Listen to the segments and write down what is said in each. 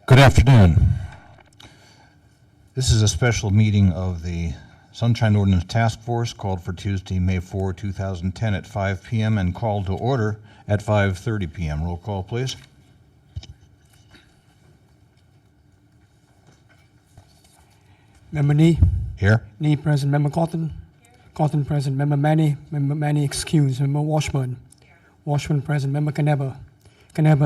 Good afternoon. This is a special meeting of the Sunshine Ordinance Task Force called for Tuesday, May 4, 2010 at 5 p.m. and called to order at 5:30 p.m. Roll call, please. Member Nee? Here. Nee present. Member Cotton? Cotton present. Member Manny? Member Manny excused. Member Washburn? Washburn present. Member Caneba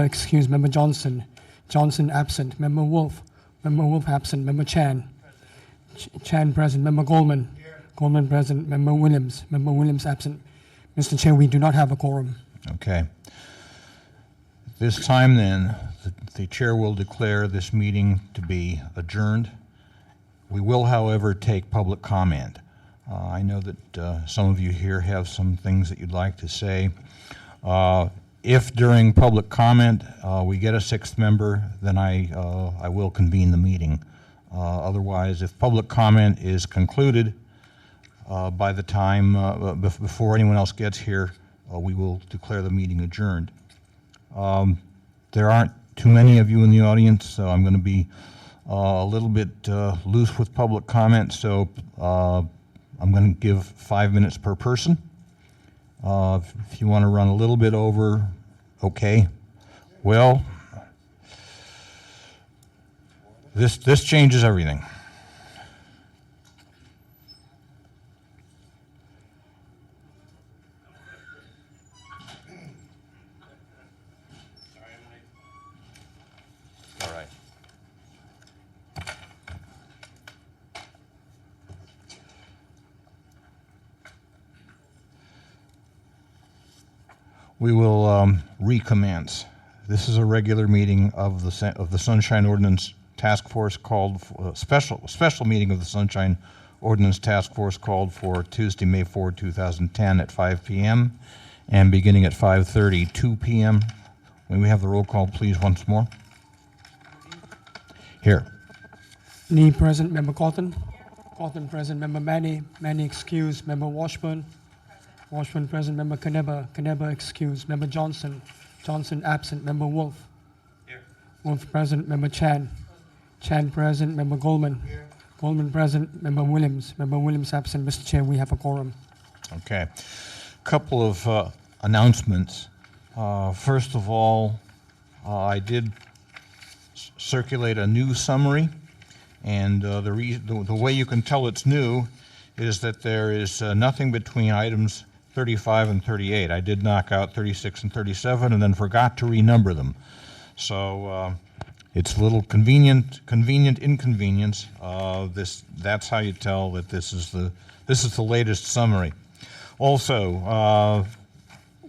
excused. Member Johnson? Johnson absent. Member Wolf? Member Wolf absent. Member Chan? Chan present. Member Goldman? Goldman present. Member Williams? Member Williams absent. Mr. Chair, we do not have a quorum. Okay. This time then, the chair will declare this meeting to be adjourned. We will, however, take public comment. I know that some of you here have some things that you'd like to say. If during public comment we get a sixth member, then I will convene the meeting. Otherwise, if public comment is concluded by the time before anyone else gets here, we will declare the meeting adjourned. There aren't too many of you in the audience, so I'm going to be a little bit loose with public comment, so I'm going to give 5 minutes per person. If you want to run a little bit over, okay. Well, this changes everything. All right. We will recommence. This is a regular meeting of the Sunshine Ordinance Task Force called for, special meeting of the Sunshine Ordinance Task Force called for Tuesday, May 4, 2010 at 5 p.m. and beginning at 5:30, 2 p.m. When we have the roll call, please, once more. Here. Nee present. Member Cotton? Cotton present. Member Manny? Manny excused. Member Washburn? Washburn present. Member Caneba excused. Member Johnson? Johnson absent. Member Wolf? Here. Wolf present. Member Chan? Chan present. Member Goldman? Here. Goldman present. Member Williams? Member Williams absent. Mr. Chair, we have a quorum. Okay. Couple of announcements. First of all, I did circulate a new summary, and the way you can tell it's new is that there is nothing between items 35 and 38. I did knock out 36 and 37 and then forgot to renumber them. So it's a little convenient inconvenience. That's how you tell that this is the latest summary. Also,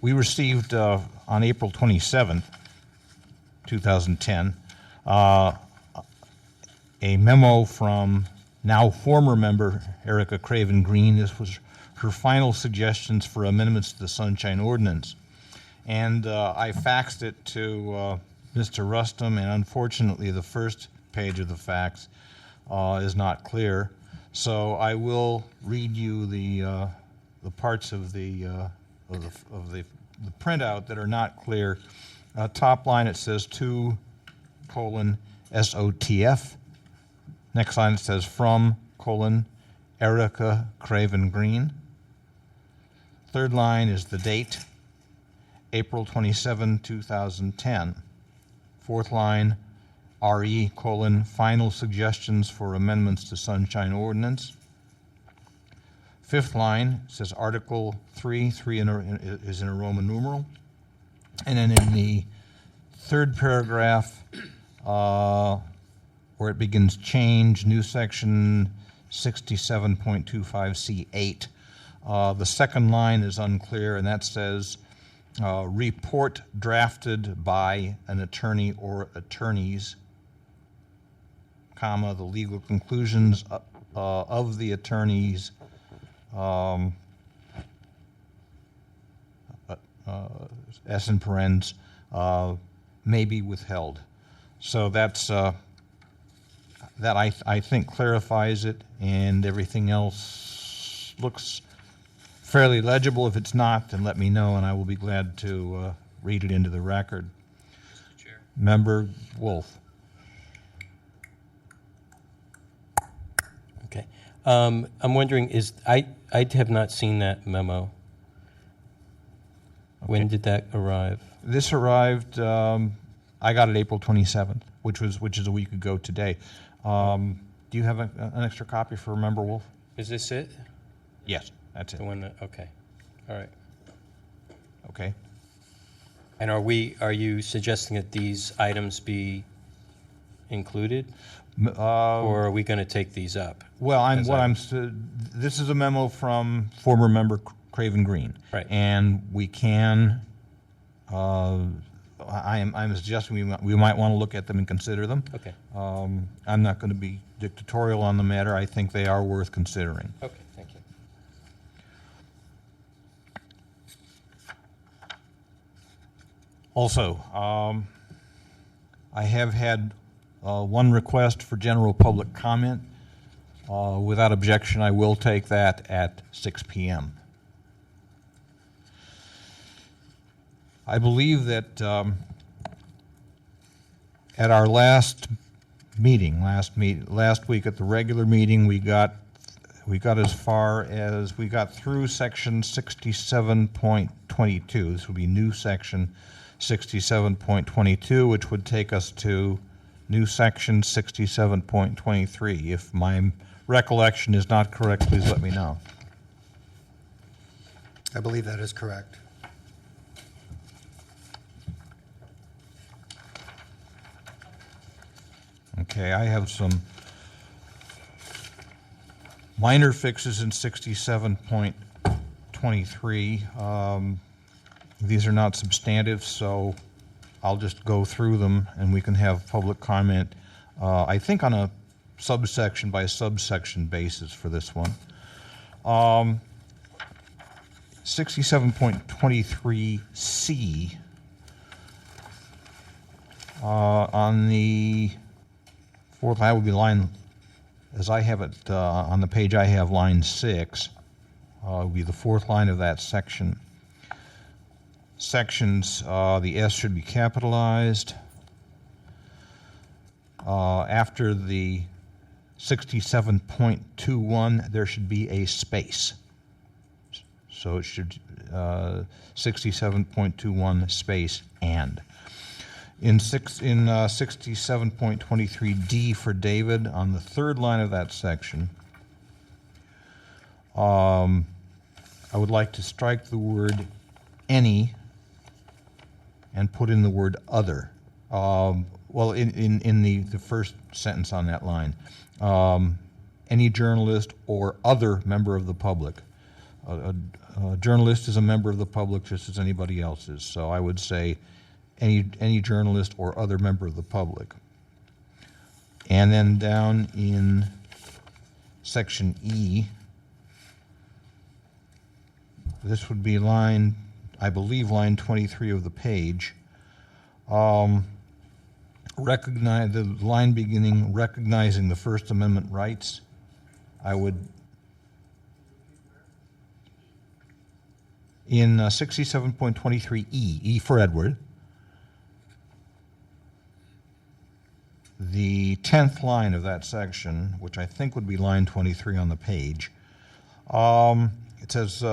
we received on April 27th, 2010, a memo from now former member Erica Craven Green. This was her final suggestions for amendments to the Sunshine Ordinance. And I faxed it to Mr. Rustum, and unfortunately the first page of the fax is not clear. So I will read you the parts of the printout that are not clear. Top line, it says 2:SOTF. Next line, it says from, Erica Craven Green. Third line is the date, April 27, 2010. Fourth line, RE, final suggestions for amendments to Sunshine Ordinance. Fifth line says Article 3 is in a Roman numeral. And then in the third paragraph, where it begins change, new section 67.25C8. The second line is unclear, and that says report drafted by an attorney or attorneys, comma, the legal conclusions of the attorneys S in parens may be withheld. So that's that I think clarifies it, and everything else looks fairly legible. If it's not, then let me know, and I will be glad to read it into the record. Mr. Chair. Member Wolf. Okay. I'm wondering, I have not seen that memo. When did that arrive? This arrived, I got it April 27th, which is a week ago today. Do you have an extra copy for Member Wolf? Is this it? Yes, that's The it. one that, okay. All right. Okay. And are you suggesting that these items be included? Or are we going to take these up? Well, As this is a memo from former member Craven Green. Right. And we can, I'm suggesting we might want to look at them and consider them. Okay. I'm not going to be dictatorial on the matter. I think they are worth considering. Okay, thank you. Also, I have had one request for general public comment. Without objection, I will take that at 6 p.m. I believe that at our last meeting, last week at the regular meeting, we got as far as we got through section 67.22. This would be new section 67.22, which would take us to new section 67.23. If my recollection is not correct, please let me know. I believe that is correct. Okay, I have some minor fixes in 67.23. These are not substantive, so I'll just go through them and we can have public comment, I think on a subsection by subsection basis for this one. 67.23C, on the fourth line would be line, as I have it on the page I have, line 6, would be the fourth line of that section. Sections, the S should be capitalized. After the 67.21, there should be a space. So it should 67.21 space and. In 67.23D for David, on the third line of that section, I would like to strike the word any and put in the word other. Well, in the first sentence on that line, any journalist or other member of the public. A journalist is a member of the public just as anybody else is. So I would say any journalist or other member of the public. And then down in section E, this would be line, I believe, line 23 of the page. Recognize the line beginning recognizing the First Amendment rights. I would, in 67.23E, E for Edward, the 10th line of that section, which I think would be line 23 on the page, it says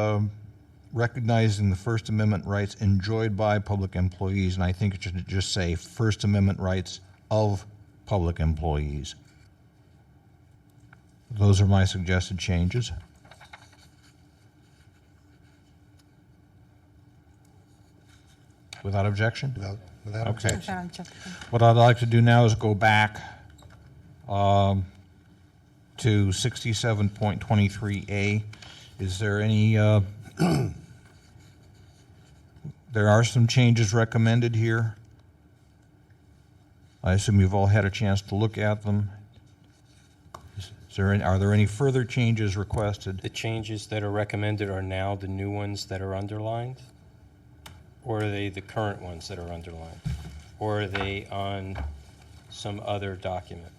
recognizing the First Amendment rights enjoyed by public employees, and I think it should just say First Amendment rights of public employees. Those are my suggested changes. Without objection? Without Okay. objection. What I'd like to do now is go back to 67.23A. Is there any, there are some changes recommended here. I assume you've all had a chance to look at them. Are there any further changes requested? The changes that are recommended are now the new ones that are underlined? Or are they the current ones that are underlined? Or are they on some other document?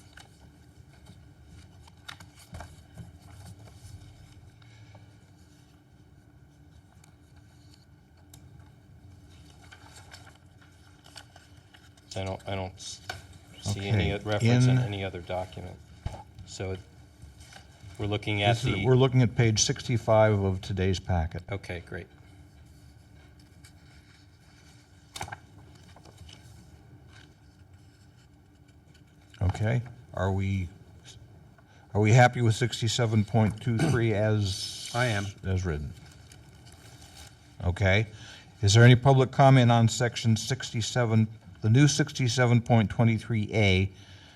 I don't see any Okay. reference in In- any other document. So We're looking at We're looking at page 65 of today's packet. Okay, great. Okay, are we happy with 67.23 as? I am. As written? Okay. Is there any public comment on section 67, the new 67.23A,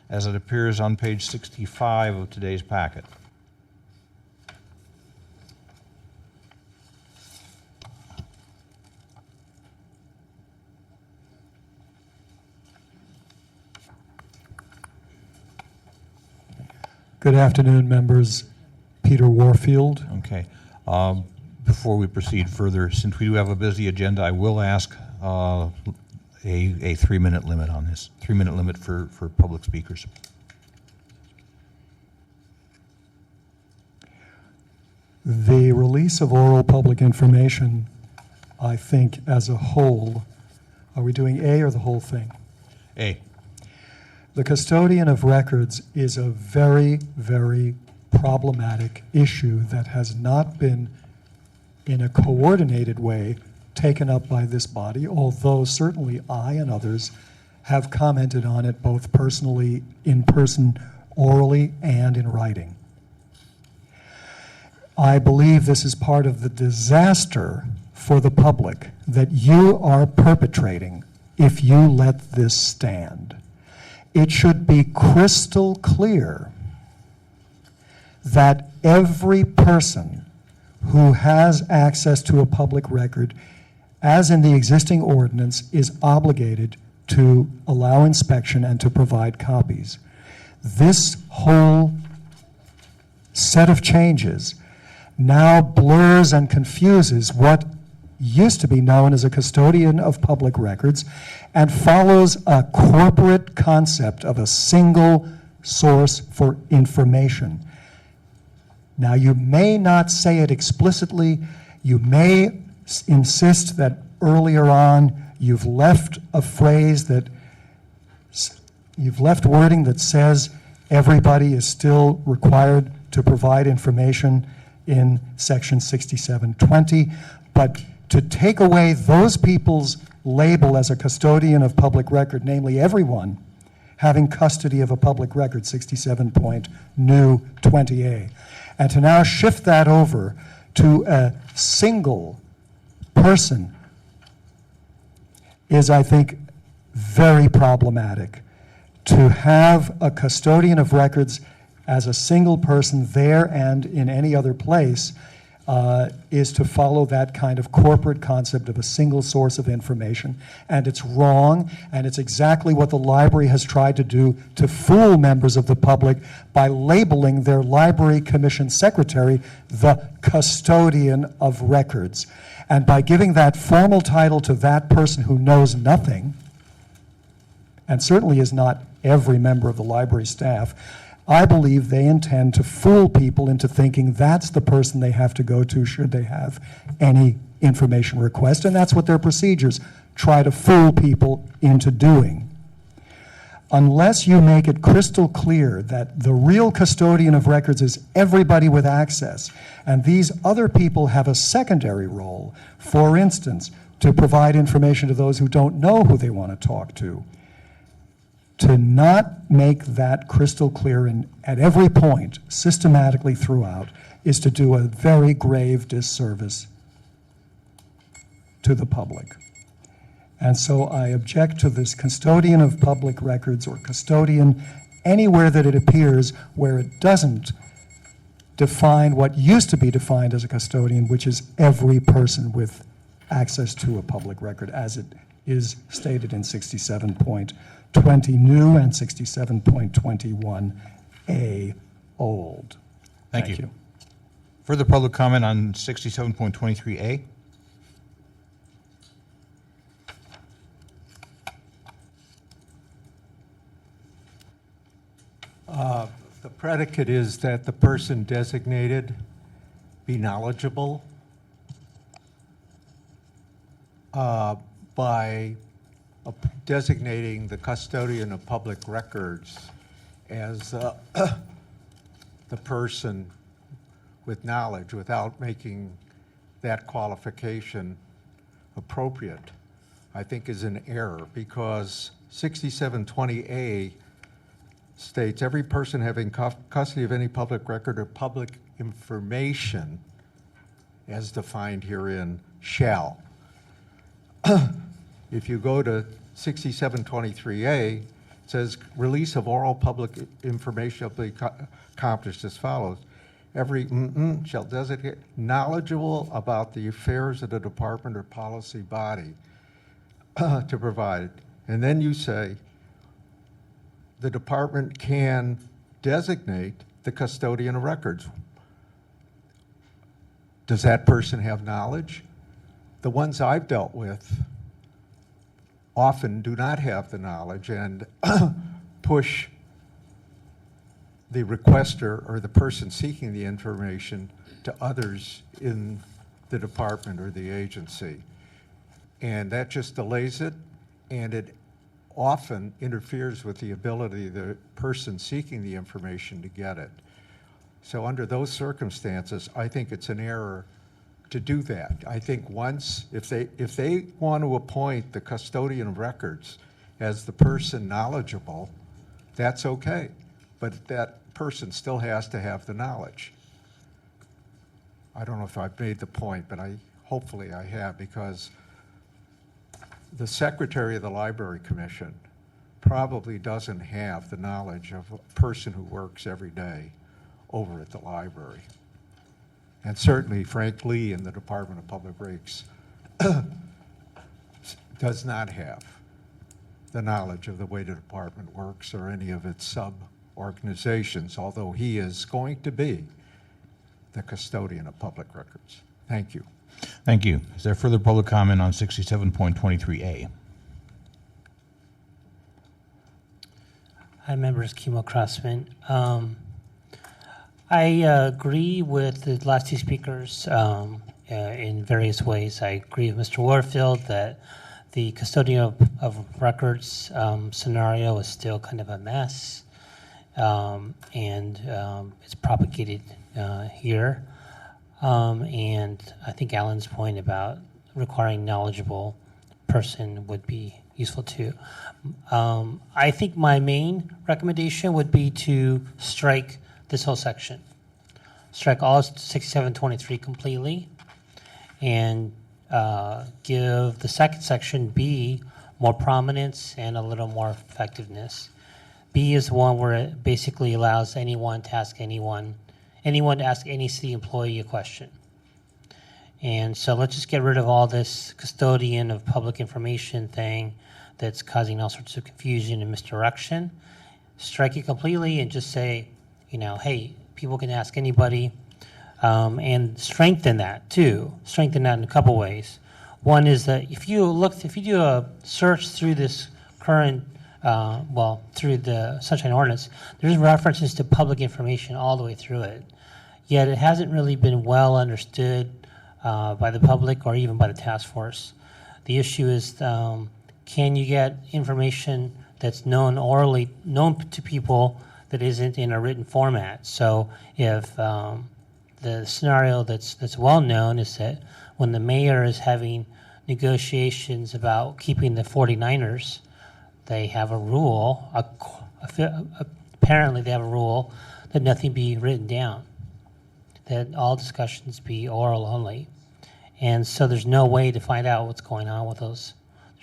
as it appears on page 65 of today's packet? Good afternoon, members. Peter Warfield. Okay. Before we proceed further, since we do have a busy agenda, I will ask a 3-minute limit on this, 3-minute limit for public speakers. The release of oral public information, I think, as a whole, are we doing A or the whole thing? A. The custodian of records is a very, very problematic issue that has not been, in a coordinated way, taken up by this body, although certainly I and others have commented on it both personally, in person, orally, and in writing. I believe this is part of the disaster for the public that you are perpetrating if you let this stand. It should be crystal clear that every person who has access to a public record, as in the existing ordinance, is obligated to allow inspection and to provide copies. This whole set of changes now blurs and confuses what used to be known as a custodian of public records and follows a corporate concept of a single source for information. Now, you may not say it explicitly. You may insist that earlier on you've left a phrase that, you've left wording that says everybody is still required to provide information in section 6720, but to take away those people's label as a custodian of public record, namely everyone having custody of a public record, 67.20A, and to now shift that over to a single person is, I think, very problematic. To have a custodian of records as a single person there and in any other place is to follow that kind of corporate concept of a single source of information. And it's wrong, and it's exactly what the library has tried to do to fool members of the public by labeling their library commission secretary the custodian of records. And by giving that formal title to that person who knows nothing, and certainly is not every member of the library staff, I believe they intend to fool people into thinking that's the person they have to go to should they have any information request, and that's what their procedures try to fool people into doing. Unless you make it crystal clear that the real custodian of records is everybody with access, and these other people have a secondary role, for instance, to provide information to those who don't know who they want to talk to not make that crystal clear at every point, systematically throughout, is to do a very grave disservice to the public. And so I object to this custodian of public records, or custodian anywhere that it appears where it doesn't define what used to be defined as a custodian, which is every person with access to a public record, as it is stated in 67.20 new and 67.21A old. Thank you. Further public comment on 67.23A? The predicate is that the person designated be knowledgeable by designating the custodian of public records as the person with knowledge without making that qualification appropriate, I think is an error, because 6720A states every person having custody of any public record or public information as defined herein shall. If you go to 6723A, it says release of oral public information shall be accomplished as follows. Every shall designate knowledgeable about the affairs of the department or policy body to provide. And then you say the department can designate the custodian of records. Does that person have knowledge? The ones I've dealt with often do not have the knowledge and push the requester or the person seeking the information to others in the department or the agency. And that just delays it, and it often interferes with the ability of the person seeking the information to get it. So under those circumstances, I think it's an error to do that. I think once, if they want to appoint the custodian of records as the person knowledgeable, that's okay. But that person still has to have the knowledge. I don't know if I've made the point, but hopefully I have, because the secretary of the Library Commission probably doesn't have the knowledge of a person who works every day over at the library. And certainly Frank Lee in the Department of Public Works does not have the knowledge of the way the department works or any of its sub-organizations, although he is going to be the custodian of public records. Thank you. Thank you. Is there further public comment on 67.23A? Hi, members. Kimo Crossman. I agree with the last two speakers in various ways. I agree with Mr. Warfield that the custodian of records scenario is still kind of a mess, and it's propagated here. And I think Alan's point about requiring knowledgeable person would be useful too. I think my main recommendation would be to strike this whole section. Strike all 6723 completely and give the second section B more prominence and a little more effectiveness. B is one where it basically allows anyone to ask anyone to ask any city employee a question. And so let's just get rid of all this custodian of public information thing that's causing all sorts of confusion and misdirection. Strike it completely and just say, hey, people can ask anybody, and strengthen that too. Strengthen that in a couple ways. One is that if you do a search through this current, through the Sunshine Ordinance, there's references to public information all the way through it. Yet it hasn't really been well understood by the public or even by the task force. The issue is, can you get information that's known to people that isn't in a written format? So if the scenario that's well known is that when the mayor is having negotiations about keeping the 49ers, they have a rule, apparently they have a rule that nothing be written down, that all discussions be oral only. And so there's no way to find out what's going on with those,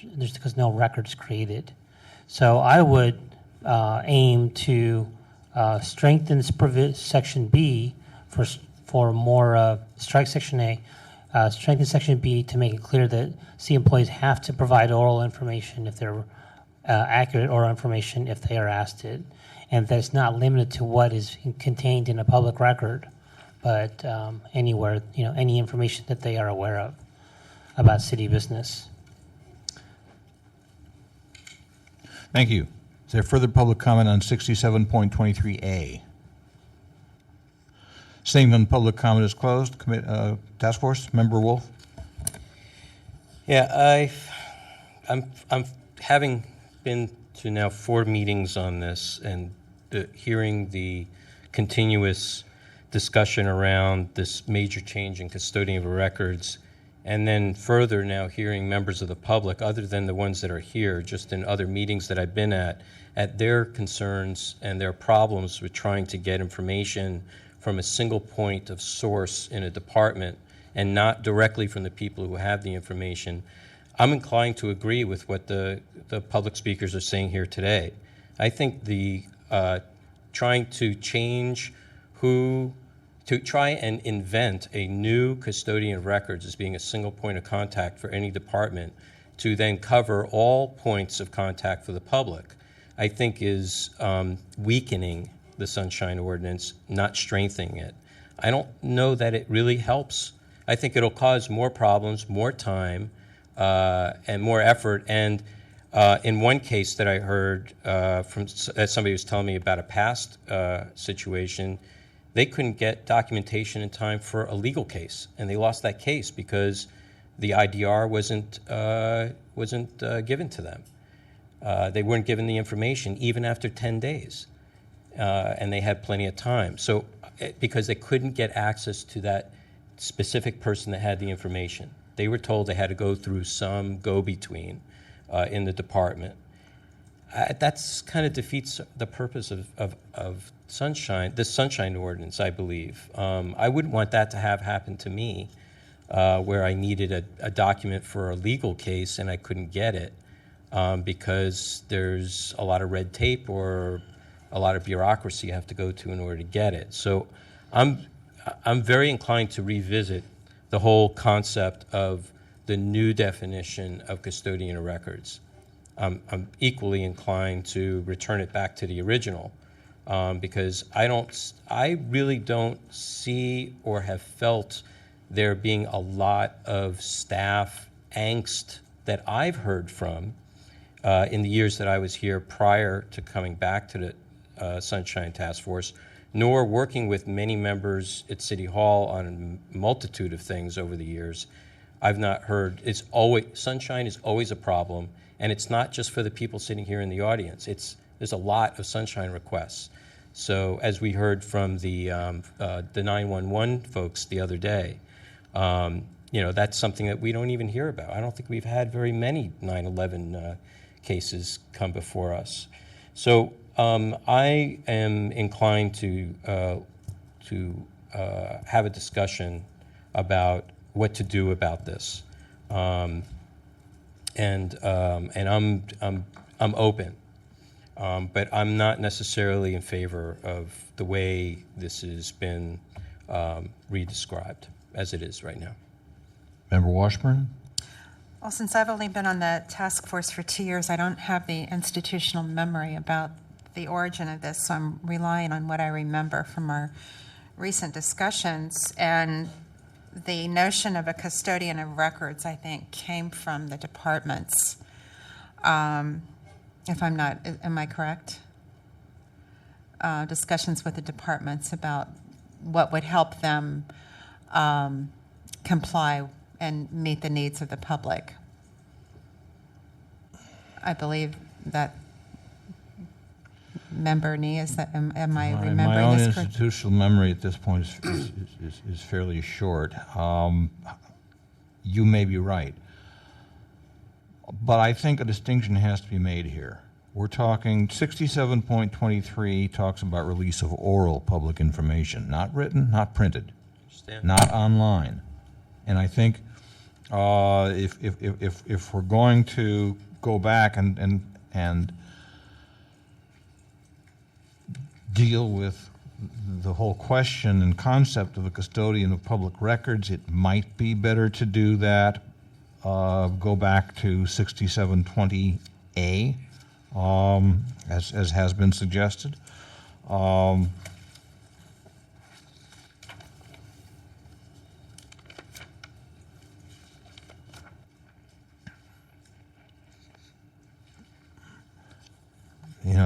because no record's created. So I would aim to strengthen section B for more, strike section A, strengthen section B to make it clear that city employees have to provide oral information if they're accurate oral information if they are asked it, and that it's not limited to what is contained in a public record, but anywhere, any information that they are aware of about city business. Thank you. Is there further public comment on 67.23A? Seeing none, public comment is closed. Task Force, Member Wolf. Yeah, I'm having been to now 4 meetings on this and hearing the continuous discussion around this major change in custodian of records, and then further now hearing members of the public, other than the ones that are here, just in other meetings that I've been at their concerns and their problems with trying to get information from a single point of source in a department and not directly from the people who have the information. I'm inclined to agree with what the public speakers are saying here today. I think the trying to change to try and invent a new custodian of records as being a single point of contact for any department to then cover all points of contact for the public, I think is weakening the Sunshine Ordinance, not strengthening it. I don't know that it really helps. I think it'll cause more problems, more time, and more effort. And in one case that I heard that somebody was telling me about a past situation, they couldn't get documentation in time for a legal case, and they lost that case because the IDR wasn't given to them. They weren't given the information even after 10 days, and they had plenty of time. So, because they couldn't get access to that specific person that had the information, they were told they had to go through some go-between in the department. That's kind of defeats the purpose of Sunshine, this Sunshine Ordinance, I believe. I wouldn't want that to have happened to me, where I needed a document for a legal case and I couldn't get it because there's a lot of red tape or a lot of bureaucracy you have to go to in order to get it. So I'm very inclined to revisit the whole concept of the new definition of custodian of records. I'm equally inclined to return it back to the original because I really don't see or have felt there being a lot of staff angst that I've heard from in the years that I was here prior to coming back to the Sunshine Task Force, nor working with many members at City Hall on a multitude of things over the years. I've not heard, Sunshine is always a problem, and it's not just for the people sitting here in the audience. There's a lot of Sunshine requests. So as we heard from the 911 folks the other day, that's something that we don't even hear about. I don't think we've had very many 9/11 cases come before us. So I am inclined to have a discussion about what to do about this, and I'm open, but I'm not necessarily in favor of the way this has been re-described as it is right now. Member Washburn? Well, since I've only been on the task force for 2 years, I don't have the institutional memory about the origin of this, so I'm relying on what I remember from our recent discussions. And the notion of a custodian of records, I think, came from the departments. If I'm not, am I correct? Discussions with the departments about what would help them comply and meet the needs of the public. I believe that Member Nee, is that, am I remembering My own this correct? institutional memory at this point is fairly short. You may be right. But I think a distinction has to be made here. We're talking 67.23 talks about release of oral public information, not written, not printed, not online. And I think if we're going to go back and deal with the whole question and concept of a custodian of public records, it might be better to do that. Go back to 6720A, as has been suggested.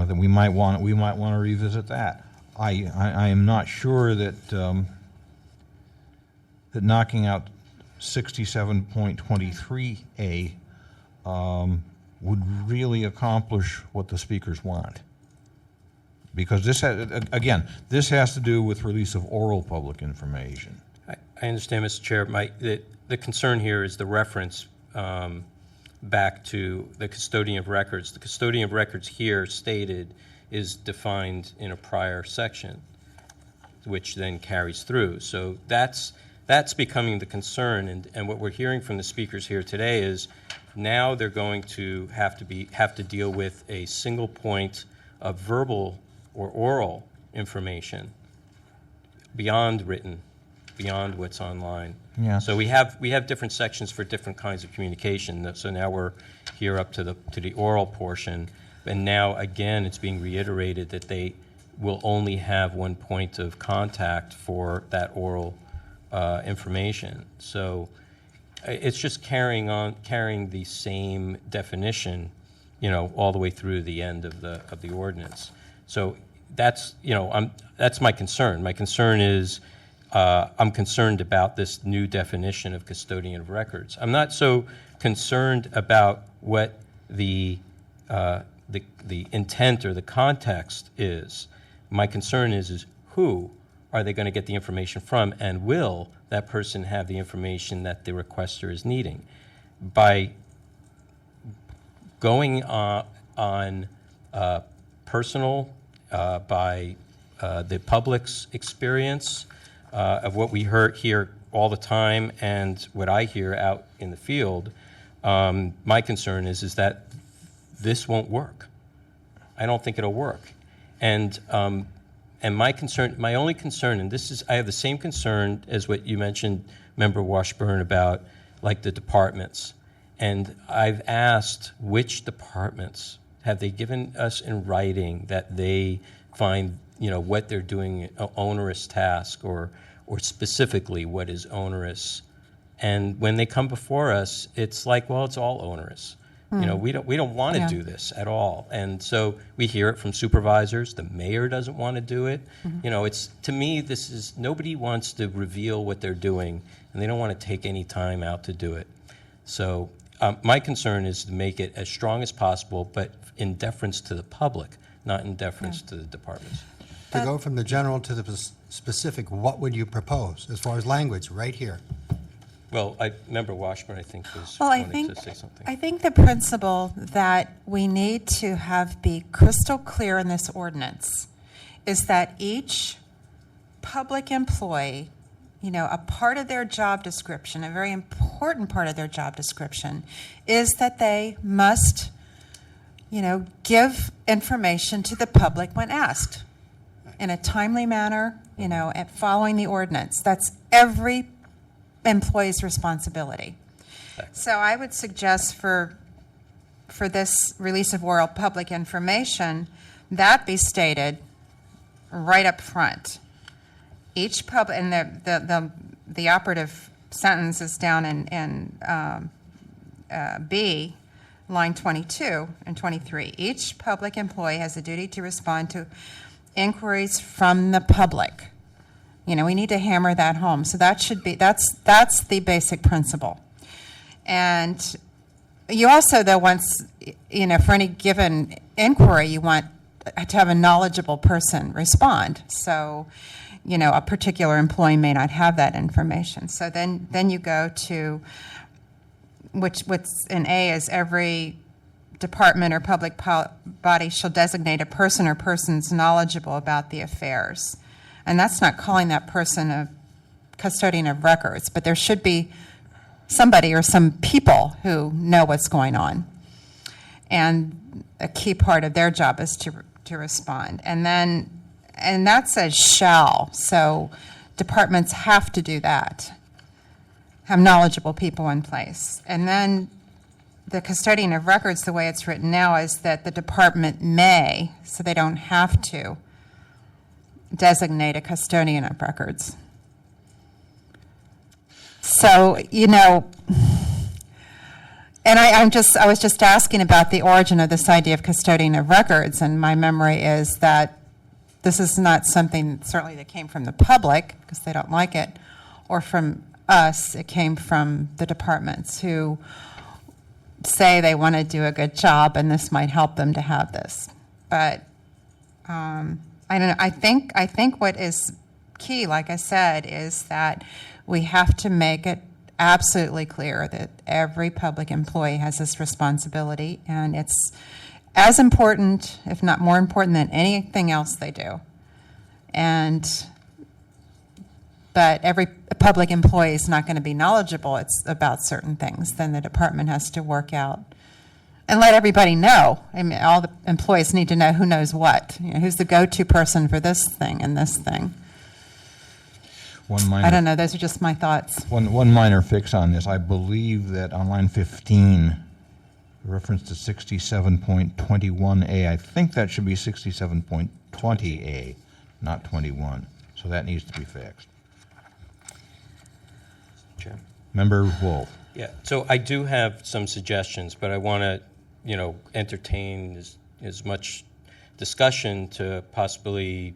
Then we might want to revisit that. I am not sure that that knocking out 67.23A would really accomplish what the speakers want. Because this, again, this has to do with release of oral public information. I understand, Mr. Chair. The concern here is the reference back to the custodian of records. The custodian of records here stated is defined in a prior section, which then carries through. So that's becoming the concern, and what we're hearing from the speakers here today is now they're going to have to deal with a single point of verbal or oral information beyond written, beyond what's online. Yeah. So we have different sections for different kinds of communication. So now we're here up to the oral portion, and now again it's being reiterated that they will only have one point of contact for that oral information. So it's just carrying the same definition, all the way through the end of the ordinance. So that's my concern. My concern is I'm concerned about this new definition of custodian of records. I'm not so concerned about what the intent or the context is. My concern is who are they going to get the information from, and will that person have the information that the requester is needing? By going on personal, by the public's experience of what we hear all the time and what I hear out in the field, my concern is that this won't work. I don't think it'll work. And my only concern, and I have the same concern as what you mentioned, Member Washburn, about like the departments. And I've asked which departments have they given us in writing that they find, what they're doing an onerous task, or specifically what is onerous. And when they come before us, it's like, well, it's all onerous. We don't want to do this at all. And so we hear it from supervisors. The mayor doesn't want to do it. It's, to me, nobody wants to reveal what they're doing, and they don't want to take any time out to do it. So my concern is to make it as strong as possible, but in deference to the public, not in deference to the departments. To go from the general to the specific, what would you propose as far as language right here? Well, Member Washburn, I think, was Well, wanting to say something. I think the principle that we need to have be crystal clear in this ordinance is that each public employee, a part of their job description, a very important part of their job description, is that they must, give information to the public when asked in a timely manner, and following the ordinance. That's every employee's responsibility. So I would suggest for this release of oral public information, that be stated right up front. Each pub, and the operative sentence is down in B, line 22 and 23. Each public employee has a duty to respond to inquiries from the public. We need to hammer that home. So that's the basic principle. And you also, though, once, for any given inquiry, you want to have a knowledgeable person respond. So, a particular employee may not have that information. So then you go to, what's in A is every department or public body shall designate a person or persons knowledgeable about the affairs. And that's not calling that person a custodian of records, but there should be somebody or some people who know what's going on. And a key part of their job is to respond. And that says shall, so departments have to do that, have knowledgeable people in place. And then the custodian of records, the way it's written now, is that the department may, so they don't have to, designate a custodian of records. So, and I was just asking about the origin of this idea of custodian of records, and my memory is that this is not something certainly that came from the public, because they don't like it, or from us. It came from the departments who say they want to do a good job, and this might help them to have this. But I don't know. I think what is key, like I said, is that we have to make it absolutely clear that every public employee has this responsibility, and it's as important, if not more important, than anything else they do. But every public employee is not going to be knowledgeable about certain things. Then the department has to work out and let everybody know. I mean, all the employees need to know who knows what. You know, who's the go-to person for this thing and this thing. I don't know. Those are just my thoughts. One minor fix on this. I believe that on line 15, reference to 67.21A, I think that should be 67.20A, not 21. So that needs to be fixed. Chair. Member Wolf. Yeah, so I do have some suggestions, but I want to, entertain as much discussion to possibly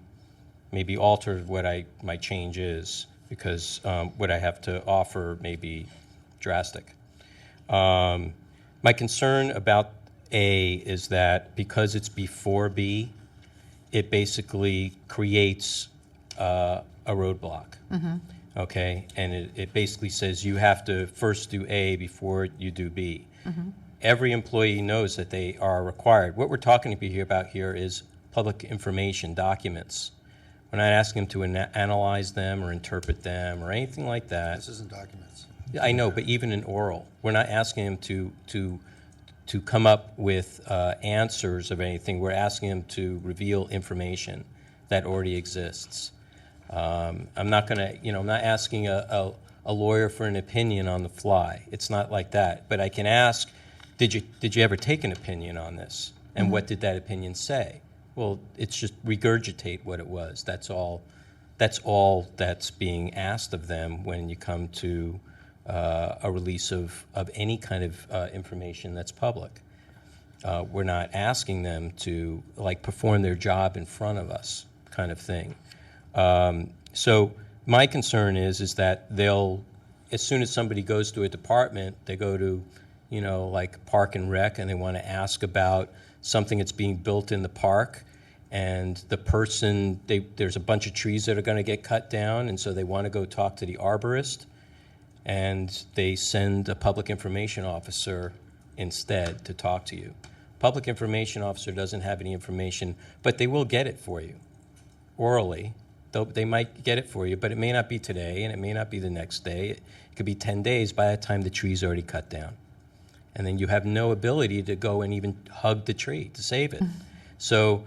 maybe alter what my change is, because what I have to offer may be drastic. My concern about A is that because it's before B, it basically creates a roadblock. Okay, and it basically says you have to first do A before you do B. Every employee knows that they are required. What we're talking about here is public information documents. We're not asking them to analyze them or interpret them or anything like that. This isn't documents. I know, but even in oral, we're not asking them to come up with answers of anything. We're asking them to reveal information that already exists. I'm not going to, I'm not asking a lawyer for an opinion on the fly. It's not like that. But I can ask, did you ever take an opinion on this? And what did that opinion say? Well, it's just regurgitate what it was. That's all that's being asked of them when you come to a release of any kind of information that's public. We're not asking them to perform their job in front of us, kind of thing. So my concern is that as soon as somebody goes to a department, they go to, Park and Rec, and they want to ask about something that's being built in the park, and the person, there's a bunch of trees that are going to get cut down, and so they want to go talk to the arborist, and they send a public information officer instead to talk to you. Public information officer doesn't have any information, but they will get it for you orally. They might get it for you, but it may not be today, and it may not be the next day. It could be 10 days by the time the tree's already cut down. And then you have no ability to go and even hug the tree to save it. So,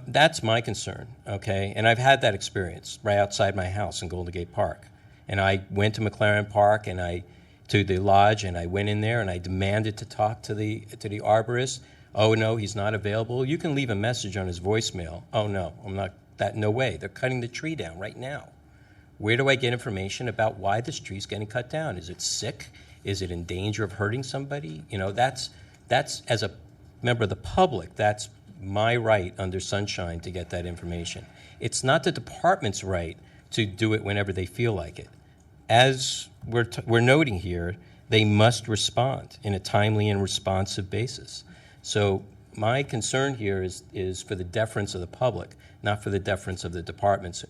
that's my concern, okay? And I've had that experience right outside my house in Golden Gate Park. And I went to McLaren Park to the lodge, and I went in there and I demanded to talk to the arborist. Oh, no, he's not available. You can leave a message on his voicemail. Oh, no, I'm not. No way. They're cutting the tree down right now. Where do I get information about why this tree's getting cut down? Is it sick? Is it in danger of hurting somebody? That's as a member of the public, that's my right under Sunshine to get that information. It's not the department's right to do it whenever they feel like it. As we're noting here, they must respond in a timely and responsive basis. So my concern here is for the deference of the public, not for the deference of the departments.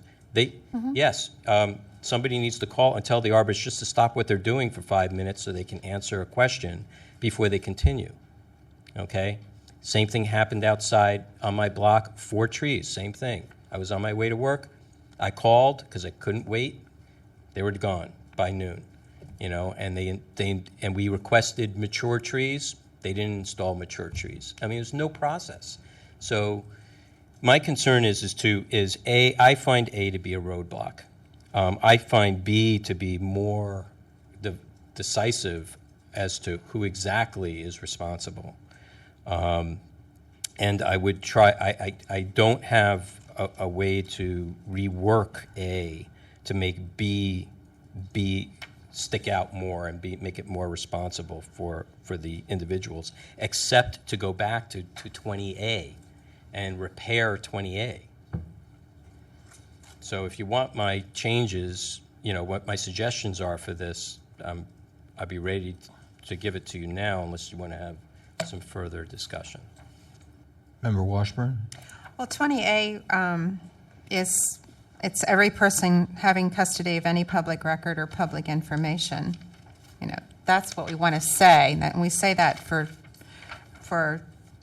Yes, somebody needs to call and tell the arborist just to stop what they're doing for 5 minutes so they can answer a question before they continue, okay? Same thing happened outside on my block, 4 trees, same thing. I was on my way to work. I called because I couldn't wait. They were gone by noon, and we requested mature trees. They didn't install mature trees. I mean, there's no process. So my concern is I find A to be a roadblock. I find B to be more decisive as to who exactly is responsible. And I would try, I don't have a way to rework A to make B stick out more and make it more responsible for the individuals, except to go back to 20A and repair 20A. So if you want my changes, what my suggestions are for this, I'd be ready to give it to you now unless you want to have some further discussion. Member Washburn? Well, 20A it's every person having custody of any public record or public information. You know, that's what we want to say, and we say that for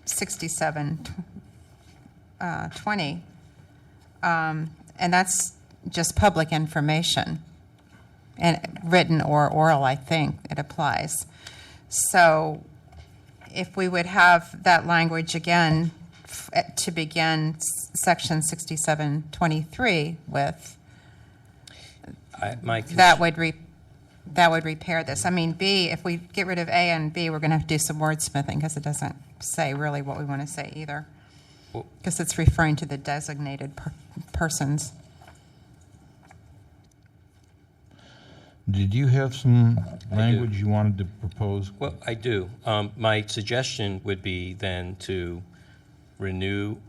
6720. And that's just public information, and written or oral, I think it applies. So if we would have that language again to begin section 6723 with, that would repair this. I mean, B, if we get rid of A and B, we're going to have to do some wordsmithing because it doesn't say really what we want to say either, because it's referring to the designated persons. Did you have some language you wanted to propose? Well, I do. My suggestion would be then to remove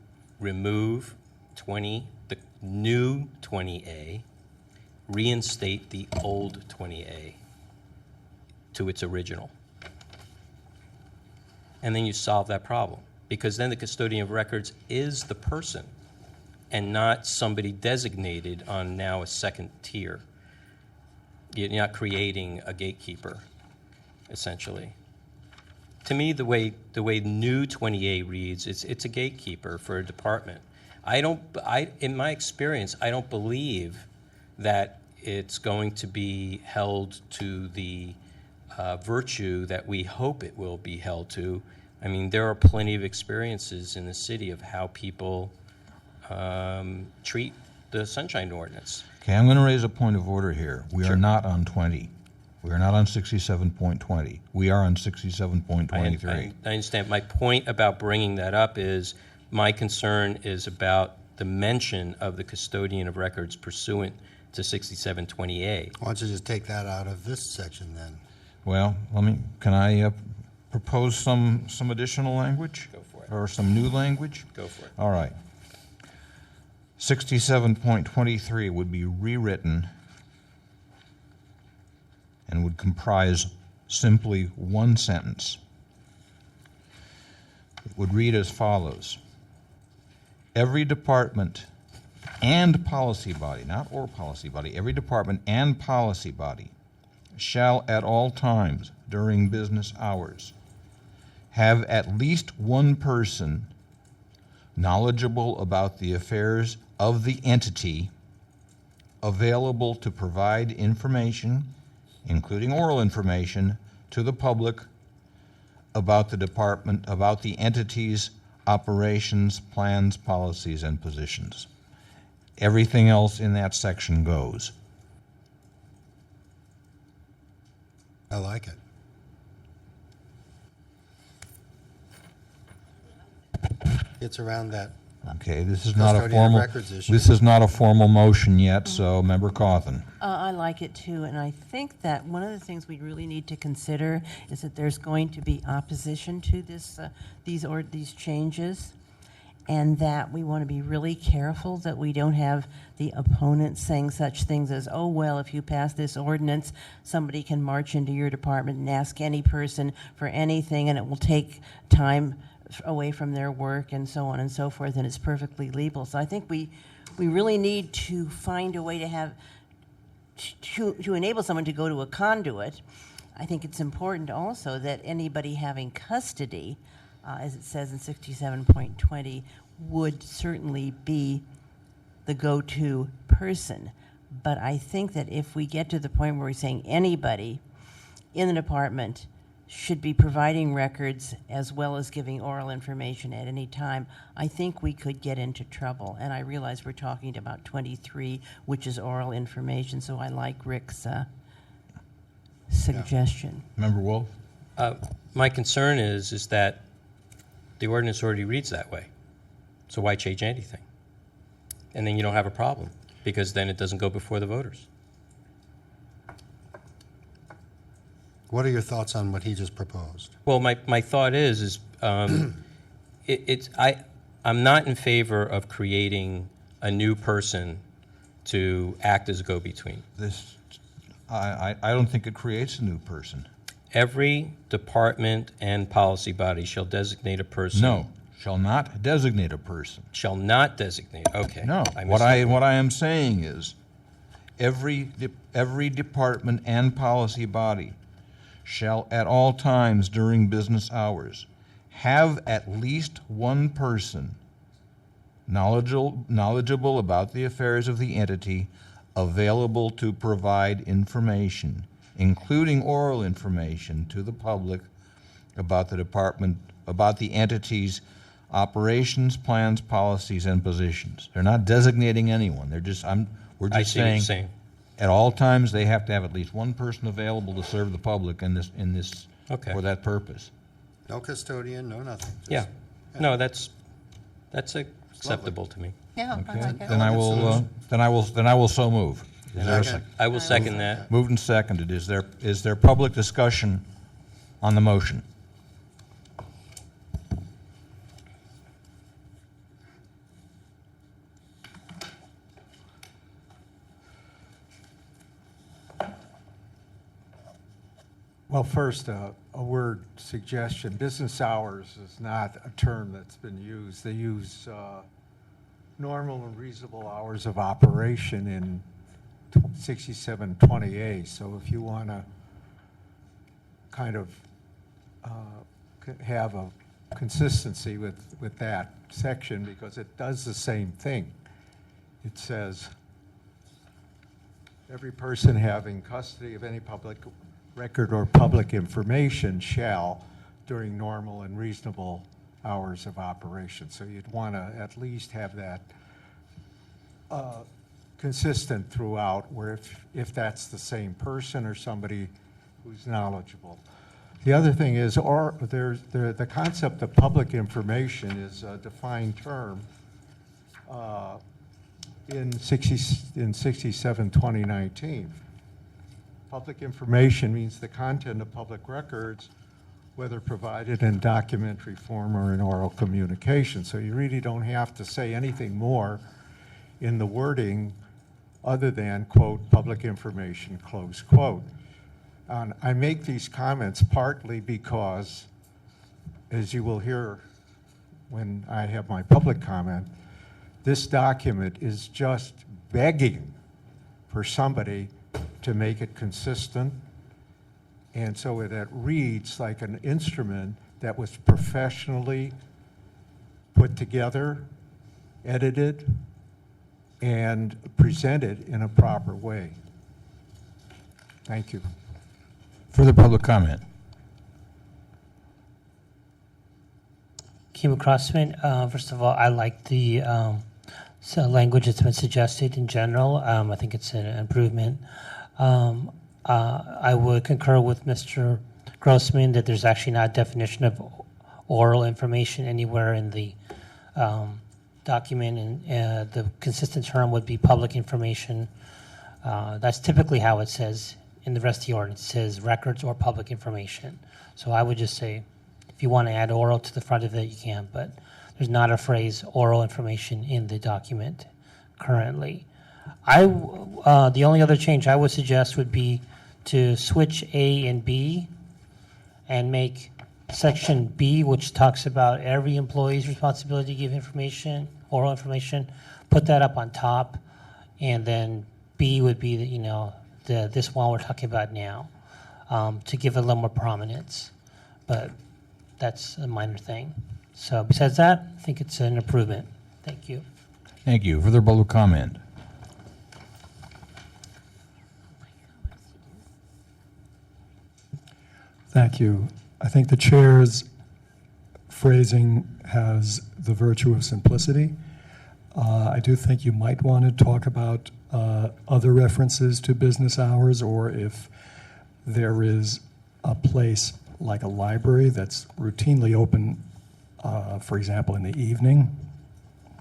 the new 20A, reinstate the old 20A to its original. And then you solve that problem, because then the custodian of records is the person and not somebody designated on now a second tier. You're not creating a gatekeeper, essentially. To me, the way new 20A reads, it's a gatekeeper for a department. In my experience, I don't believe that it's going to be held to the virtue that we hope it will be held to. I mean, there are plenty of experiences in the city of how people treat the Sunshine Ordinance. Okay, I'm going to raise a point of order here. We are not on 20. We are not on 67.20. We are on 67.23. I understand. My point about bringing that up is my concern is about the mention of the custodian of records pursuant to 6720A. Why don't you just take that out of this section then? Well, can I propose some additional language? Go for it. Or some new language? Go for it. All right. 67.23 would be rewritten and would comprise simply one sentence. It would read as follows: every department and policy body, not or policy body, every department and policy body shall at all times during business hours have at least one person knowledgeable about the affairs of the entity available to provide information, including oral information, to the public about the department, about the entity's operations, plans, policies, and positions. Everything else in that section goes. I like it. It's around that. Okay, this is not a Custodian of formal, records issue. this is not a formal motion yet, so Member Cawthon. I like it too, and I think that one of the things we really need to consider is that there's going to be opposition to these changes, and that we want to be really careful that we don't have the opponents saying such things as, oh, well, if you pass this ordinance, somebody can march into your department and ask any person for anything, and it will take time away from their work and so on and so forth, and it's perfectly legal. So I think we really need to find a way to have to enable someone to go to a conduit. I think it's important also that anybody having custody, as it says in 67.20, would certainly be the go-to person. But I think that if we get to the point where we're saying anybody in the department should be providing records as well as giving oral information at any time, I think we could get into trouble. And I realize we're talking about 23, which is oral information, so I like Rick's suggestion. Member Wolf? My concern is that the ordinance already reads that way. So why change anything? And then you don't have a problem, because then it doesn't go before the voters. What are your thoughts on what he just proposed? Well, my thought is I'm not in favor of creating a new person to act as a go-between. I don't think it creates a new person. Every department and policy body shall designate a person. No. Shall not designate a person. Shall not designate, okay. No, I what missed I am saying is, every department and policy body shall at all times during business hours have at least one person knowledgeable about the affairs of the entity available to provide information, including oral information to the public about the department, about the entity's operations, plans, policies, and positions. They're not designating anyone. They're just, we're I just see what you're saying, saying. at all times, they have to have at least one person available to serve the public in this, Okay. for that purpose. No custodian, no nothing. Just- Yeah, no, that's acceptable to me. Yeah, I Okay, like it. then I will so move. Is there a Second. second? I will second that. Moved and seconded. Is there public discussion on the motion? Well, first, a word suggestion. Business hours is not a term that's been used. They use normal and reasonable hours of operation in 6720A. So if you want to kind of have a consistency with that section, because it does the same thing. It says, every person having custody of any public record or public information shall, during normal and reasonable hours of operation. So you'd want to at least have that consistent throughout, where if that's the same person or somebody who's knowledgeable. The other thing is, the concept of public information is a defined term in 67-2019. Public information means the content of public records, whether provided in documentary form or in oral communication. So you really don't have to say anything more in the wording other than, quote, public information, close quote. I make these comments partly because, as you will hear when I have my public comment, this document is just begging for somebody to make it consistent, and so it reads like an instrument that was professionally put together, edited, and presented in a proper way. Thank you. Further public comment? Kima Crossman, first of all, I like the language that's been suggested in general. I think it's an improvement. I would concur with Mr. Grossman that there's actually not a definition of oral information anywhere in the document, and the consistent term would be public information. That's typically how it says in the rest of the ordinance. It says records or public information. So I would just say, if you want to add oral to the front of it, you can, but there's not a phrase oral information in the document currently. The only other change I would suggest would be to switch A and B and make section B, which talks about every employee's responsibility to give information, oral information, put that up on top, and then B would be this one we're talking about now, to give it a little more prominence. But that's a minor thing. So besides that, I think it's an improvement. Thank you. Thank you. Further public comment? Thank you. I think the chair's phrasing has the virtue of simplicity. I do think you might want to talk about other references to business hours, or if there is a place like a library that's routinely open, for example, in the evening.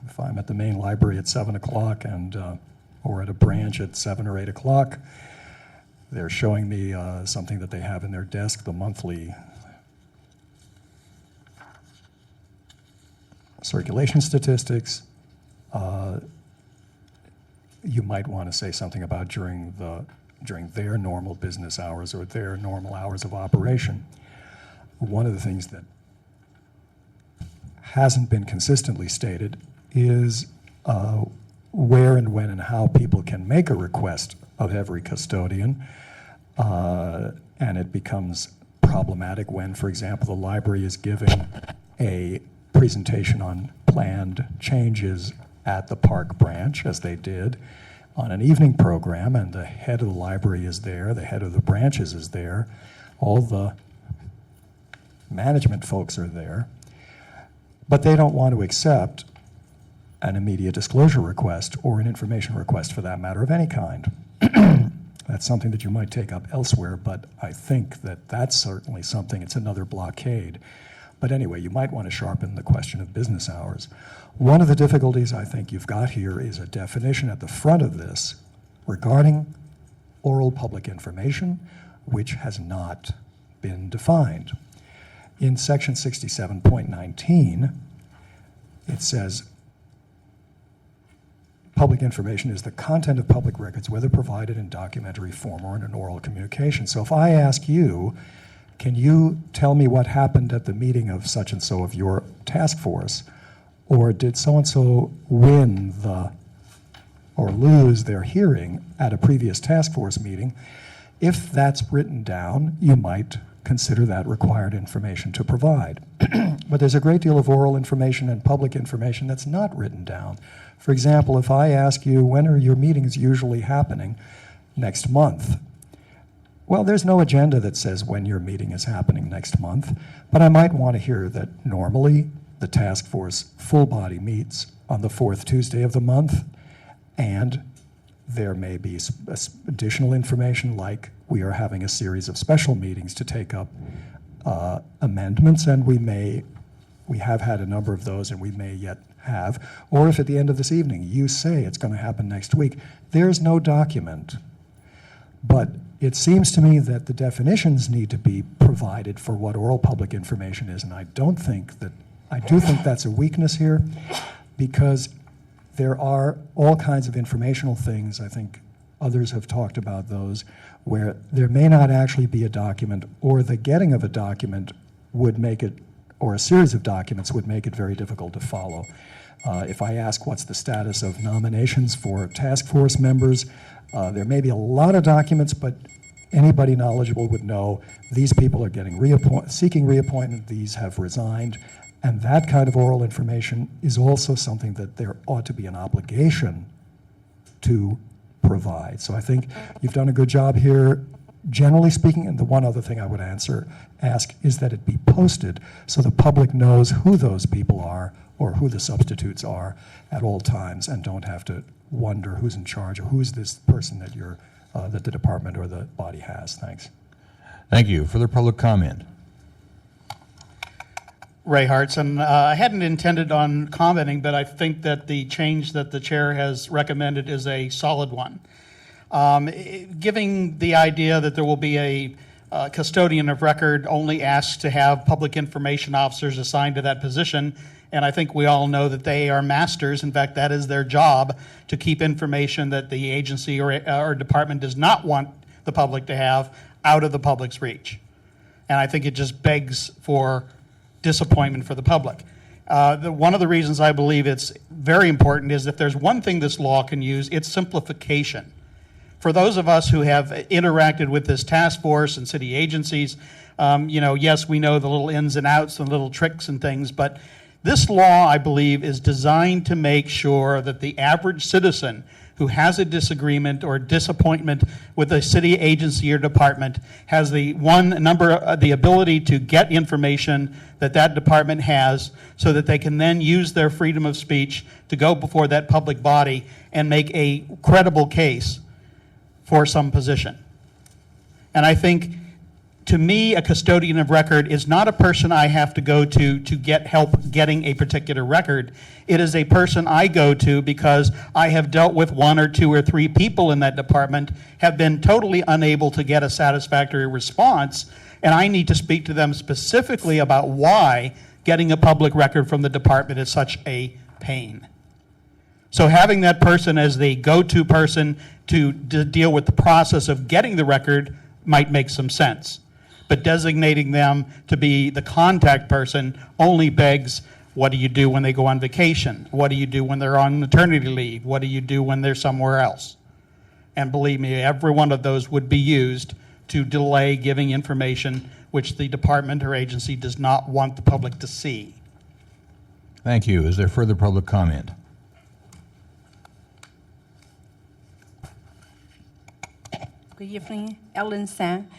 If I'm at the main library at 7 o'clock or at a branch at 7 or 8 o'clock, they're showing me something that they have in their desk, the monthly circulation statistics. You might want to say something about during their normal business hours or their normal hours of operation. One of the things that hasn't been consistently stated is where and when and how people can make a request of every custodian. And it becomes problematic when, for example, the library is giving a presentation on planned changes at the park branch, as they did, on an evening program, and the head of the library is there, the head of the branches is there, all the management folks are there, but they don't want to accept an immediate disclosure request or an information request for that matter of any kind. That's something that you might take up elsewhere, but I think that that's certainly something, it's another blockade. But anyway, you might want to sharpen the question of business hours. One of the difficulties I think you've got here is a definition at the front of this regarding oral public information, which has not been defined. In section 67.19, it says, public information is the content of public records, whether provided in documentary form or in an oral communication. So if I ask you, can you tell me what happened at the meeting of such and so of your task force? Or did so-and-so win or lose their hearing at a previous task force meeting? If that's written down, you might consider that required information to provide. But there's a great deal of oral information and public information that's not written down. For example, if I ask you, when are your meetings usually happening? Next month. Well, there's no agenda that says when your meeting is happening next month, but I might want to hear that normally the task force full body meets on the fourth Tuesday of the month, and there may be additional information like we are having a series of special meetings to take up amendments, and we have had a number of those and we may yet have, or if at the end of this evening you say it's going to happen next week, there's no document. But it seems to me that the definitions need to be provided for what oral public information is, and I do think that's a weakness here, because there are all kinds of informational things, I think others have talked about those, where there may not actually be a document, or the getting of a document would make it, or a series of documents would make it very difficult to follow. If I ask what's the status of nominations for task force members, there may be a lot of documents, but anybody knowledgeable would know these people are seeking reappointment, these have resigned, and that kind of oral information is also something that there ought to be an obligation to provide. So I think you've done a good job here, generally speaking, and the one other thing I would ask is that it be posted so the public knows who those people are or who the substitutes are at all times, and don't have to wonder who's in charge or who's this person that that the department or the body has. Thanks. Thank you. Further public comment? Ray Hartson. I hadn't intended on commenting, but I think that the change that the chair has recommended is a solid one. Giving the idea that there will be a custodian of record only asked to have public information officers assigned to that position, and I think we all know that they are masters. In fact, that is their job, to keep information that the agency or department does not want the public to have out of the public's reach. And I think it just begs for disappointment for the public. One of the reasons I believe it's very important is if there's one thing this law can use, it's simplification. For those of us who have interacted with this task force and city agencies, yes, we know the little ins and outs and little tricks and things, but this law, I believe, is designed to make sure that the average citizen who has a disagreement or disappointment with a city agency or department has the ability to get information that that department has, so that they can then use their freedom of speech to go before that public body and make a credible case for some position. And I think, to me, a custodian of record is not a person I have to go to get help getting a particular record. It is a person I go to because I have dealt with one or two or three people in that department, have been totally unable to get a satisfactory response, and I need to speak to them specifically about why getting a public record from the department is such a pain. So having that person as the go-to person to deal with the process of getting the record might make some sense. But designating them to be the contact person only begs What do you do when they go on vacation? What do you do when they're on maternity leave? What do you do when they're somewhere else? And believe me, every one of those would be used to delay giving information which the department or agency does not want the public to see. Thank you. Is there further public comment? Good evening, Ellen San.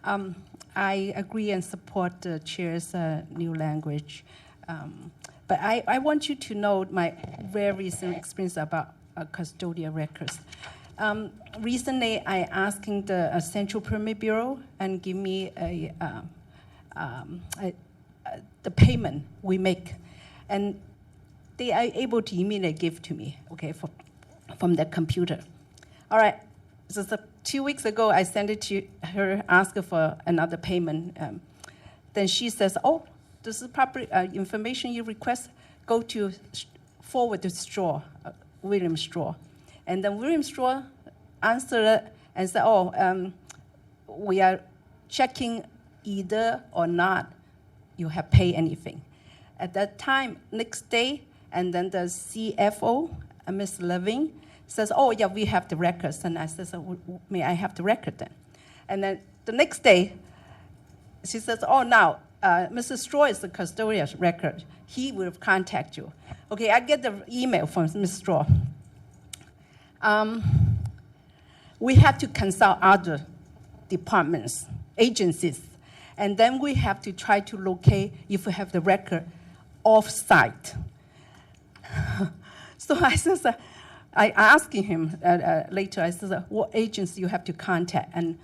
I agree and support the chair's new language. But I want you to know my very recent experience about custodial records. Recently, I asking the Central Permit Bureau and give me the payment we make, and they are able to immediately give to me, okay, from the computer. All right, so 2 weeks ago, I sent it to her, ask her for another payment. Then she says, "Oh, this is proper information you request. Go to forward to Straw, William Straw." And then William Straw answered it and said, "Oh, we are checking either or not you have paid anything." At that time, next day, and then the CFO, Ms. Levine, says, "Oh, yeah, we have the records." And I said, "So, may I have the record then?" And then the next day, she says, "Oh, now, Mr. Straw is the custodial record. He will contact you." Okay, I get the email from Mr. Straw. We have to consult other departments, agencies, and then we have to try to locate if we have the record off-site. So I said, I asked him later, I said, "What agency you have to contact and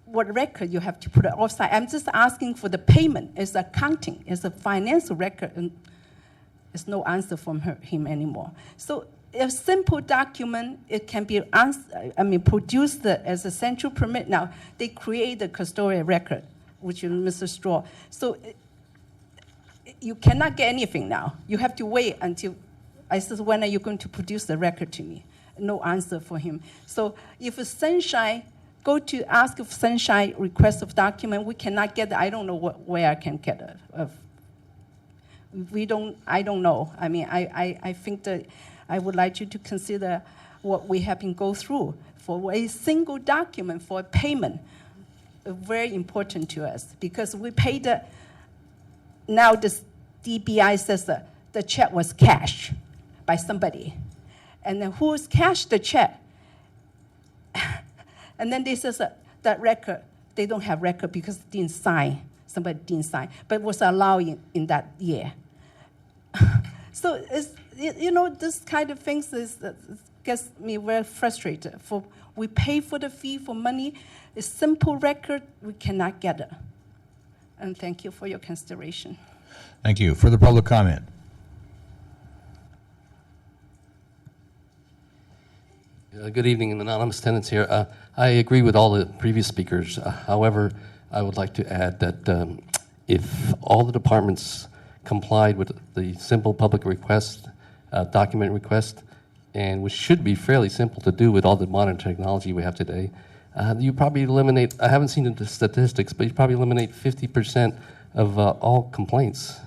what record you have to put off-site?" I'm just asking for the payment. It's accounting. It's a financial record, and there's no answer from him anymore. So a simple document, it can be produced as a central permit. Now, they create the custodial record, which is Mr. Straw. So you cannot get anything now. You have to wait until, I said, "When are you going to produce the record to me?" No answer for him. So if a Sunshine, go to ask if Sunshine request of document, we cannot get it. I don't know where I can get it. I don't know. I mean, I think that I would like you to consider what we have been go through for a single document for a payment. Very important to us because we paid now the DBI says the check was cashed by somebody. And then who's cashed the check? And then they says that record, they don't have record because it didn't sign. Somebody didn't sign, but was allowed in that year. So it's, this kind of things gets me very frustrated. We pay for the fee for money. A simple record, we cannot get it. And thank you for your consideration. Thank you. Further public comment? Good evening, anonymous tenants here. I agree with all the previous speakers. However, I would like to add that if all the departments complied with the simple public request, document request, and which should be fairly simple to do with all the modern technology we have today, you probably eliminate, I haven't seen the statistics, but you probably eliminate 50% of all complaints.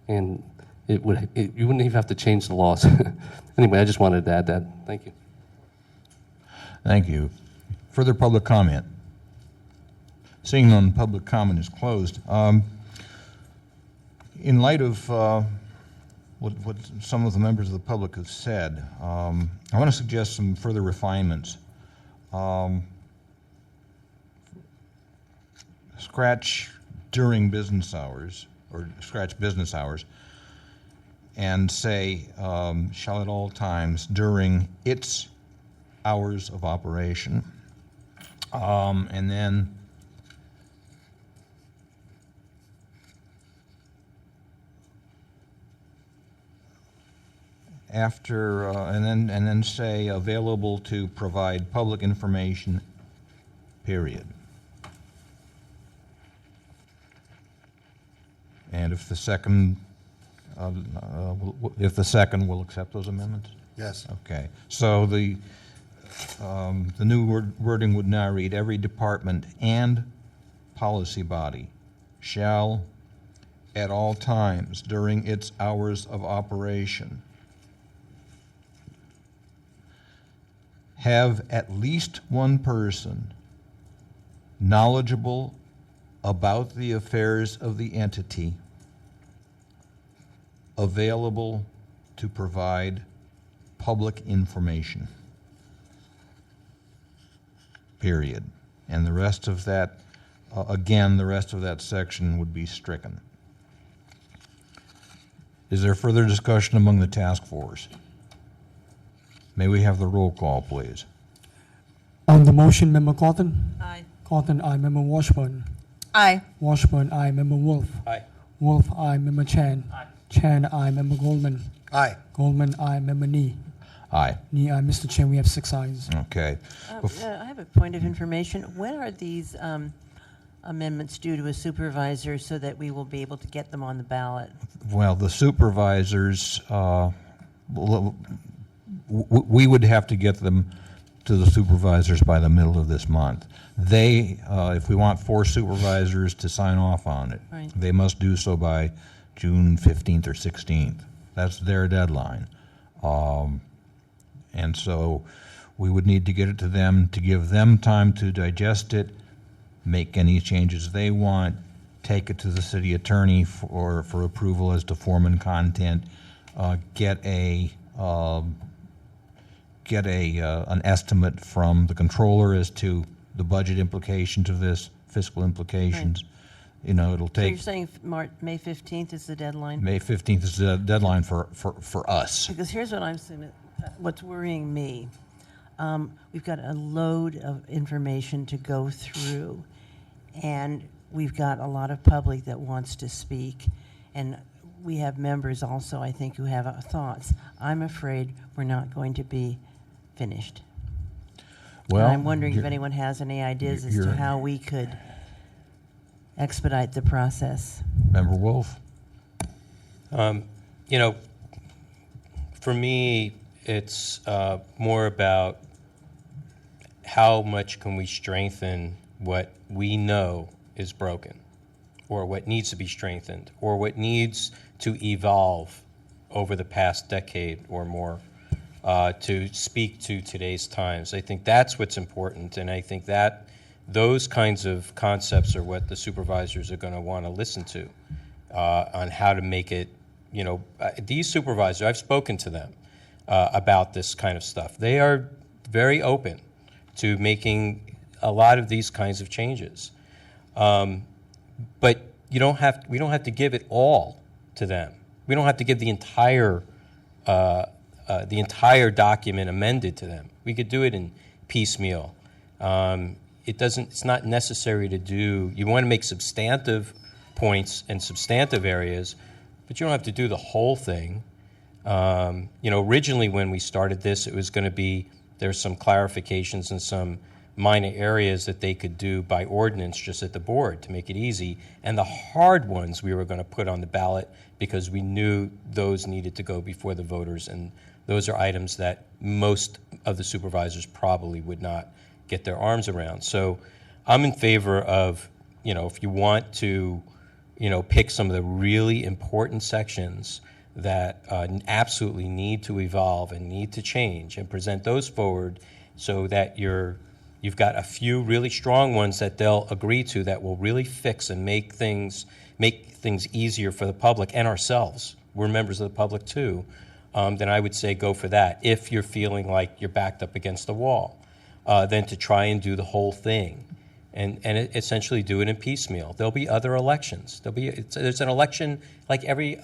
And you wouldn't even have to change the laws. Anyway, I just wanted to add that. Thank you. Thank you. Further public comment? Seeing none, public comment is closed. In light of what some of the members of the public have said, I want to suggest some further refinements. Scratch during business hours, or scratch business hours, and say, shall at all times during its hours of operation. And then after, and then say available to provide public information, period. And if the second, will accept those amendments? Yes. Okay. So the new wording would now read, every department and policy body shall at all times during its hours of operation. Have at least one person knowledgeable about the affairs of the entity available to provide public information. Period. And the rest of that, again, the rest of that section would be stricken. Is there further discussion among the task force? May we have the roll call, please? On the motion, Member Cawthon? Aye. Cawthon, aye. Member Washburn? Aye. Washburn, aye. Member Wolf? Aye. Wolf, aye. Member Chan? Aye. Chan, aye. Member Goldman? Aye. Goldman, aye. Member Nee? Aye. Nee, aye. Mr. Chair, we have 6 ayes. Okay. I have a point of information. When are these amendments due to a supervisor so that we will be able to get them on the ballot? Well, the supervisors, we would have to get them to the supervisors by the middle of this month. They, if we want 4 supervisors to sign off on it, Right. they must do so by June 15th or 16th. That's their deadline. And so we would need to get it to them to give them time to digest it, make any changes they want, take it to the city attorney for approval as to form and content, get an estimate from the controller as to the budget implications of this, fiscal implications. You know, it'll So you're take, saying May 15th is the deadline? May 15th is the deadline for us. Because here's what I'm saying, what's worrying me. We've got a load of information to go through, and we've got a lot of public that wants to speak, and we have members also, I think, who have thoughts. I'm afraid we're not going to be finished. Well, And I'm wondering if you're- anyone has any ideas as to you're- how we could expedite the process. Member Wolf? You know, for me, it's more about how much can we strengthen what we know is broken, or what needs to be strengthened, or what needs to evolve over the past decade or more to speak to today's times. I think that's what's important, and I think that those kinds of concepts are what the supervisors are going to want to listen to on how to make it, you know, these supervisors, I've spoken to them about this kind of stuff. They are very open to making a lot of these kinds of changes. But we don't have to give it all to them. We don't have to give the entire document amended to them. We could do it in piecemeal. It's not necessary to do, you want to make substantive points and substantive areas, but you don't have to do the whole thing. You know, originally when we started this, it was going to be, there's some clarifications and some minor areas that they could do by ordinance just at the board to make it easy. And the hard ones we were going to put on the ballot because we knew those needed to go before the voters. And those are items that most of the supervisors probably would not get their arms around. So I'm in favor of, you know, if you want to, you know, pick some of the really important sections that absolutely need to evolve and need to change and present those forward so that you've got a few really strong ones that they'll agree to that will really fix and make things easier for the public and ourselves. We're members of the public too. Then I would say go for that. If you're feeling like you're backed up against the wall, then to try and do the whole thing and essentially do it in piecemeal. There'll be other elections. There's an election like every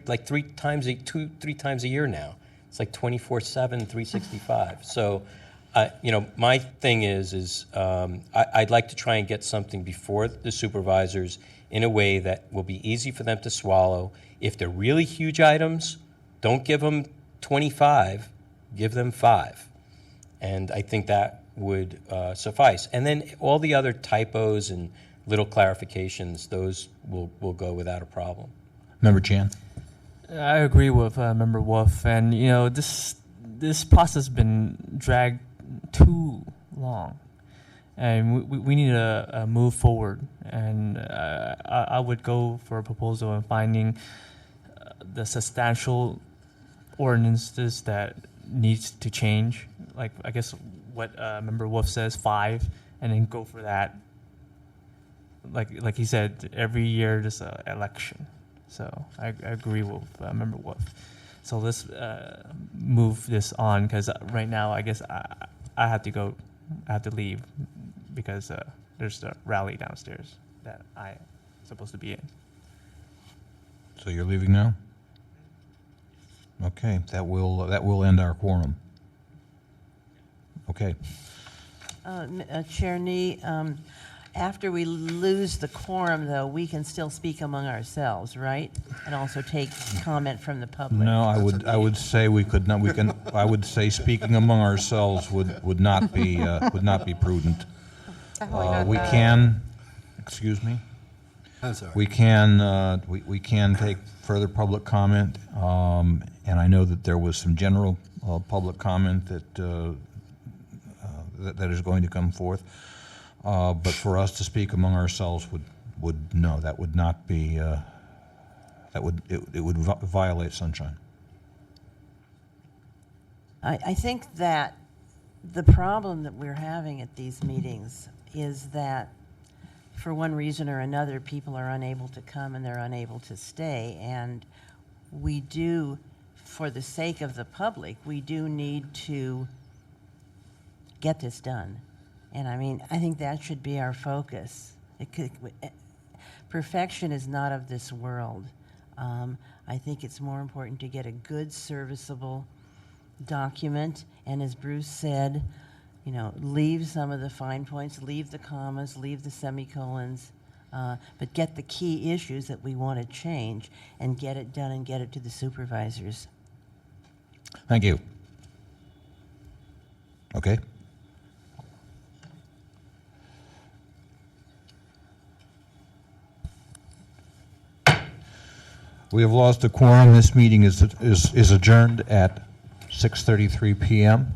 like three times a year now. It's like 24/7, 365. So, you know, my thing is I'd like to try and get something before the supervisors in a way that will be easy for them to swallow. If they're really huge items, don't give them 25, give them 5. And I think that would suffice. And then all the other typos and little clarifications, those will go without a problem. Member Chan? I agree with Member Wolf, and you know this process has been dragged too long, and we need to move forward. And I would go for a proposal of finding the substantial ordinances that needs to change. Like, I guess what Member Wolf says, 5, and then go for that. Like he said, every year there's an election. So I agree with Member Wolf. So let's move this on, because right now I guess I have to go. I have to leave because there's a rally downstairs that I'm supposed to be in. So you're leaving now? Okay, that will end our quorum. Okay. Chair Nee, after we lose the quorum, though, we can still speak among ourselves, right? And also take comment from the public. No, I would say we could not. We can. I would say speaking among ourselves would not be prudent. We can. Excuse me. I'm sorry. We can take further public comment, and I know that there was some general public comment that is going to come forth. But for us to speak among ourselves would not be, it would violate sunshine. I think that the problem that we're having at these meetings is that for one reason or another, people are unable to come and they're unable to stay. And we do, for the sake of the public, we do need to get this done. And I mean, I think that should be our focus. Perfection is not of this world. I think it's more important to get a good, serviceable document. And as Bruce said, you know, leave some of the fine points, leave the commas, leave the semicolons, but get the key issues that we want to change and get it done and get it to the supervisors. Thank you. Okay. We have lost a quorum. This meeting is adjourned at 6:33 p.m.